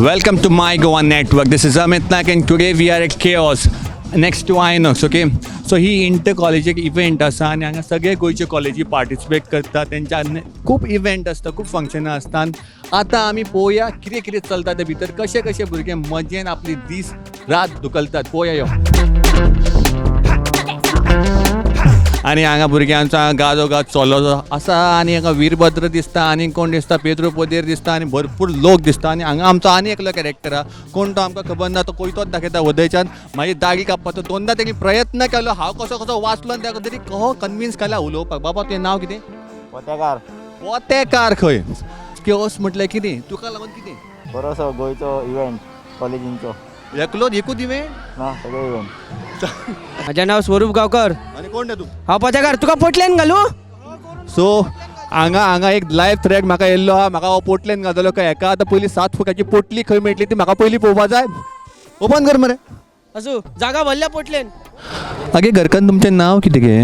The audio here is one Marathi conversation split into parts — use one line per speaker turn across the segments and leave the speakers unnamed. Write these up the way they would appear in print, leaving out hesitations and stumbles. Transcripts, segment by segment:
Welcome to My Goa Network. This is Amit Naik and today we are at Chaos next to Inox, okay? So he inter college एक इव्हेंट आसा आनी हांगा सगळे गोंयचे कॉलेजी पार्टिसिपेट करता तेंच्या खूब इव्हेंट आसता खूब फंक्शनां आसतात आतां आमी पळोवया कितें कितें चलता ते भितर कशे कशे भुरगे मजेन आपली दीस रात धुकलतात पळोवया यो आनी हांगा भुरग्यांचो गाजोगाज चलो आसा आनी हांगा वीरभद्र दिसता आनी कोण दिसता पेद्रो पोदेर दिसता आनी भरपूर लोक दिसता आनी हांगा आमचो आनी एकलो कॅरेक्टर आहा कोण तो आमकां खबर ना तो कोयतोच दाखयता वदयच्यान मागीर दागी कापपाचो दोनदा तेणी प्रयत्न केलो हांव कसो कसो वाचलो आनी ताका तरी कहो कन्विन्स केला उलोवपाक बाबा तुजें नांव कितें पोतेकार खंय केओस म्हटल्यार कितें तुका लागून कितें
बरोसो गोंयचो इव्हेंट कॉलेजींचो
एकलोच एकूच इव्हेंट
ना सगळे इव्हेंट
माझे नाव स्वरूप गावकर
आनी कोण रे तूं
हांव पोतेकार तुका पोटल्यान घालू
सो हांगा एक लायव्ह थ्रेड म्हाका येयल्लो आहा म्हाका हो पोटलेन घातलो काय हेका आतां पयलीं 7 फुटाची पोटली खंय मेळटली ती म्हाका पयलीं पळोवपा जाय ओपन कर मरे
असू जागा भरल्या पोटल्यान
आगे घरकान तुमचें नांव कितें गे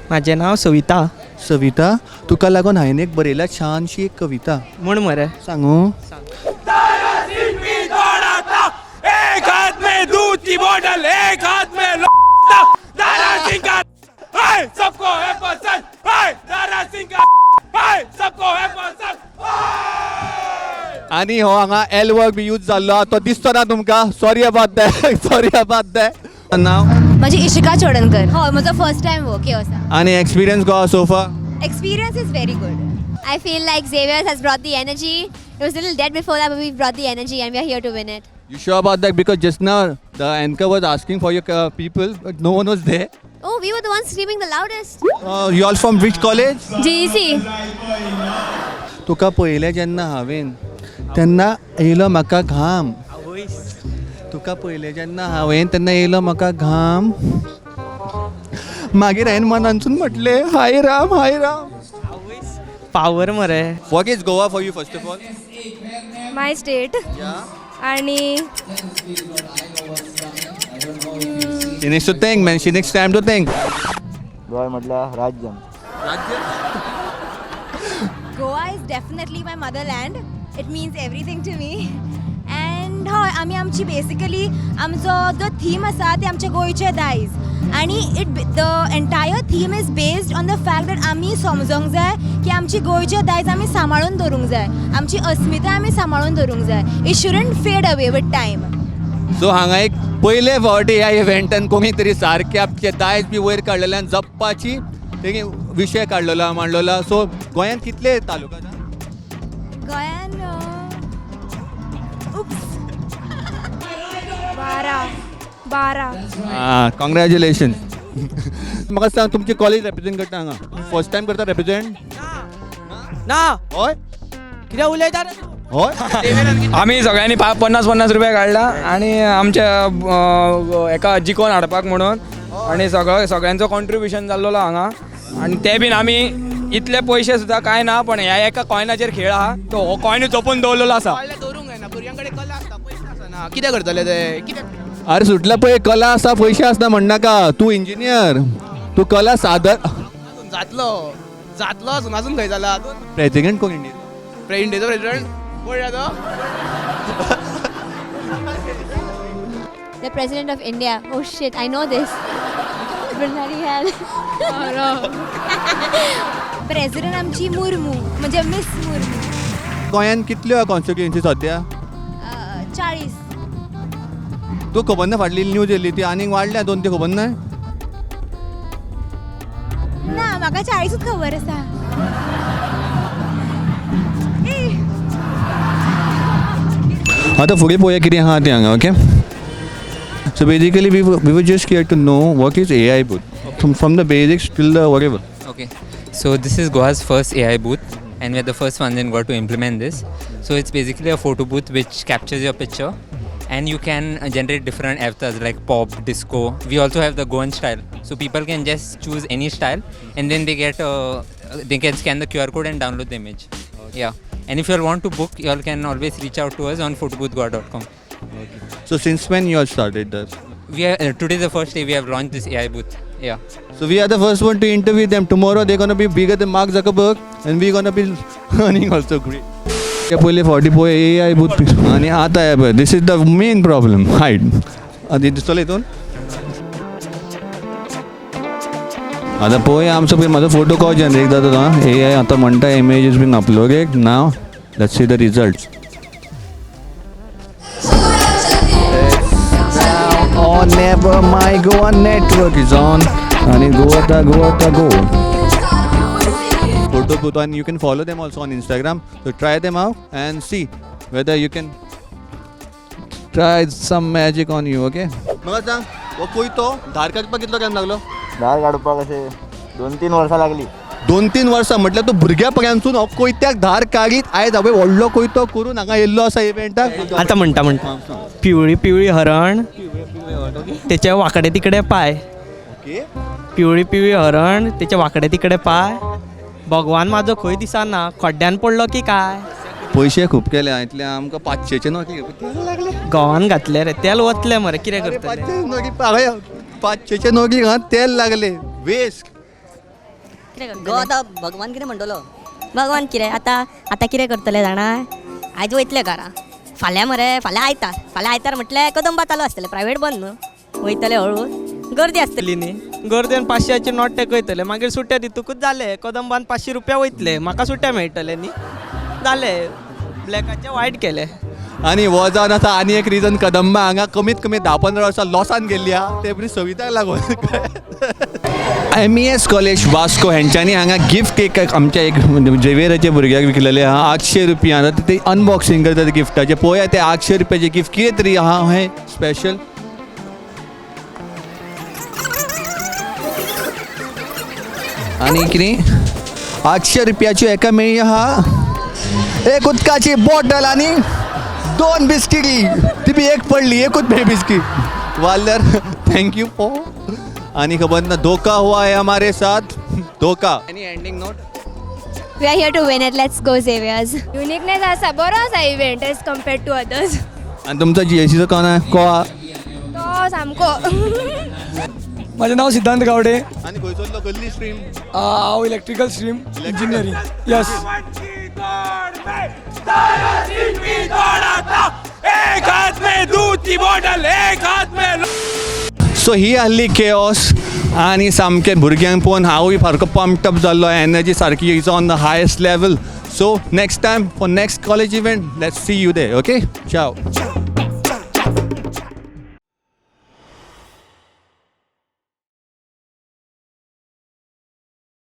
माझे नाव सविता
सविता तुका लागून हांवें एक बरयल्या छानशी एक कविता
म्हण मरे
सांगू
एक हाथ में दूध की बोतल एक हाथ में लोटा दारा सिंह का हाय सबको है पसंद हाय दारा सिंह का हाय सबको है पसंद
आनी हो हांगा एल वर्क बी यूज जाल्लो आहा तो दिसतो ना तुमकां सॉरी अबाउट दॅट नाव
माझी इशिका चोडणकर हो म्हजो फर्स्ट टाइम वर्क असा
आनी experience go sofa
experience is very good. I feel like Xavier has brought the energy. It was a little dead before that, but we brought the energy and we are here to win it.
You sure about that? Because just now the anchor was asking for your people, but no one was there.
Oh, we were the ones screaming the loudest.
You all from which college?
GEC.
तुका पयलें जेन्ना हांवें तेन्ना येयलो म्हाका घाम तुका पयलें जेन्ना हांवें तेन्ना येयलो म्हाका घाम मागीर हांवें मनांतसून म्हटलें हाय राम
पावर मरे
What is Goa for you first of all?
My state.
Yeah.
आणि
She needs to think, man. She needs time to think.
Goa म्हटल्यार राज्यम
Goa is definitely my motherland. It means everything to me. And हय आमी आमची बेसिकली आमचो जो थीम आसा ते आमचे गोंयचे दायज आणि the entire theme is based on the fact that आमी समजूंक जाय की आमची गोंयचे दायज आमी सांबाळून दवरूंक जाय आमची अस्मिताय आमी सांबाळून दवरूंक जाय इट शुडंट फेड अवे विथ टायम
सो हांगा एक पयले फावटी ह्या इव्हेंटान कोणी तरी सारके आपले दायज बी वयर काडलेल्यान जप्पाची तेणी विशय काडलेलो मांडलेलो सो गोंयांत कितले तालुका
गोंयान बारा
कॉंग्रॅच्युलेशन म्हाका सांग तुमची कॉलेज रेप्रेझेंट करता हांगा फर्स्ट टायम करता रेप्रेझेंट
ना
हय
कित्याक उलयता रे तूं?
हय
आम्ही सगळ्यांनी 50-50 रुपया काढला आणि आमच्या एका जिकोन हाडपाक म्हणून आणि सगळ्यांचो कॉन्ट्रिब्युशन जाल्लो हांगा आणि ते बीन आमी इतले पयशे सुद्दां कांय ना पण ह्या एका कॉयनाचेर खेळ आहा तो हो कॉयन जपून दवरलेलो आसा
दवरूंक जायना भुरग्यां कडेन कला आसता पयशे आसना कितें करतले ते कितें
अरे सुटला पळय कला आसा पयशे आसता म्हणनाका तूं इंजिनियर तूं कला सादर
जातलो अजून खंय जाला
प्रेसिडेंट कोण इंडिया
इंडियाचो प्रेसिडेंट पळया तो
The President of India. Oh shit, I know this. Bloody hell. President आमची मुर्मू म्हणजे मिस मुर्मू
गोंयान कितल्यो कॉन्स्टिट्युएन्सी सद्या
40
तू खबर ना फाटली न्यूज येयल्ली ती आनीक वाडल्या 2 ती खबर ना
ना म्हाका 40च खबर आसा
आतां फुडें पळोवया कितें आहा तें हांगा okay so basically we were just care to know what is AI booth from the basics till the whatever.
Okay, so this is Goa's first AI booth and we're the first ones in Goa to implement this. So it's basically a photo booth which captures your picture and you can generate different avatars like pop, disco. We also have the Goan style, so people can just choose any style and then they can scan the QR code and download the image. Yeah, and if you all want to book, you all can always reach out to us on photoboothgoa.com.
So since when you all started this?
We are today the first day we have launched this AI booth. Yeah.
So we are the first one to interview them. Tomorrow they're gonna be bigger than Mark Zuckerberg and we're gonna be earning also great. त्या पहिले 40 पोहे AI बूथ आणि आता आहे this is the main problem height. आधी दिसतलं इथून आता पोहे आमचं पहिले माझा फोटो कॉल जनरेट जात होता. AI आता म्हणता इमेज इज बीन अपलोडेड नाव. Let's see the result. Oh, never my Goa network is on. And go photo booth, and you can follow them also on Instagram. So try them out and see whether you can try some magic on you. Okay. मला सांग व कोई तो धार काडपाक कितलो टाइम लागलो?
धार काढपाक असे 2-3 वर्सां लागली.
2-3 वर्सां म्हटल्यार तूं भुरग्यापणानसून हो कोयत्याक धार काडीत आयज हांवें व्हडलो कोयतो करून हांगा येयल्लो आसा इव्हेंटाक.
आता म्हणटा पिवळी पिवळी हरण त्याचे वाकडे तिकडे पाय. पिवळी पिवळी हरण त्याचे वाकडे तिकडे पाय. भगवान माझो खंय दिसना खड्ड्यान पडलो की काय.
पयशे खूब केले इतले आमकां 500चे नोटी लागले.
गव्हान घातले रे तेल वतले मरे कितें करतले.
500चे नोटी घात तेल लागले वेस्ट.
गो आतां भगवान कितें म्हणटलो. भगवान कितें आतां कितें करतले जाणा. आयज वयतले घरा फाल्यां फाल्यां आयतार म्हटल्यार कदंबा चालू आसतले प्रायवेट बंद न्हू. वयतले हळू गर्दी आसतली न्ही.
गर्देन 500चे नोट टेकयतले मागीर सुट्टे दितूकच जाले. कदंबान 500 रुपया वयतले म्हाका सुट्टे मेळटले न्ही. जाले ब्लॅकाचे वायट केले.
आणि हो जावन आसा आनी एक रिजन कदंबा हांगा कमीत कमी 10-15 वर्सां लॉसान गेल्ली आहा ते बरी सविताक लागून. MES कॉलेज वास्को हेंच्यांनी हांगा गिफ्ट एक आमच्या एक जेवेराच्या भुरग्याक विकलेले आहा 800 रुपया. आता ते अनबॉक्सिंग करता गिफ्टाचे पळोवया ते 800 रुपयाचे गिफ्ट कितें तरी आहा हें स्पेशल. आणि कितें 800 रुपयाची एका मेळ्ळी आहा एक उदकाची बॉटल आणि 2 बिस्किटी. ती बी एक पडली एकूच मेळ्ळी बिस्कीट वाल्यार थँक्यू फॉर. आणि खबर ना धोका हुआ है हमारे साथ धोका. Any ending note.
We are here to win it. Let's go Xavier's.
Uniqueness आसा बरो आसा event as compared to others.
आणि तुमचा GSCचो कोण आहे को
तो सामको.
माझे नाव सिद्धांत गावडे.
आणि खंयचो गल्ली स्ट्रीम
हांव इलेक्ट्रिकल स्ट्रीम इंजिनियरिंग. यस.
एक हाथ में दूध की बोतल एक हाथ में.
सो ही आहली केओस आणि सामकें भुरग्यांक पळोवन हांवूय सारको पम्प्ड अप जाल्लो. एनर्जी सारकी is on the highest level. So next time for next college event let's see you there. Okay चाव.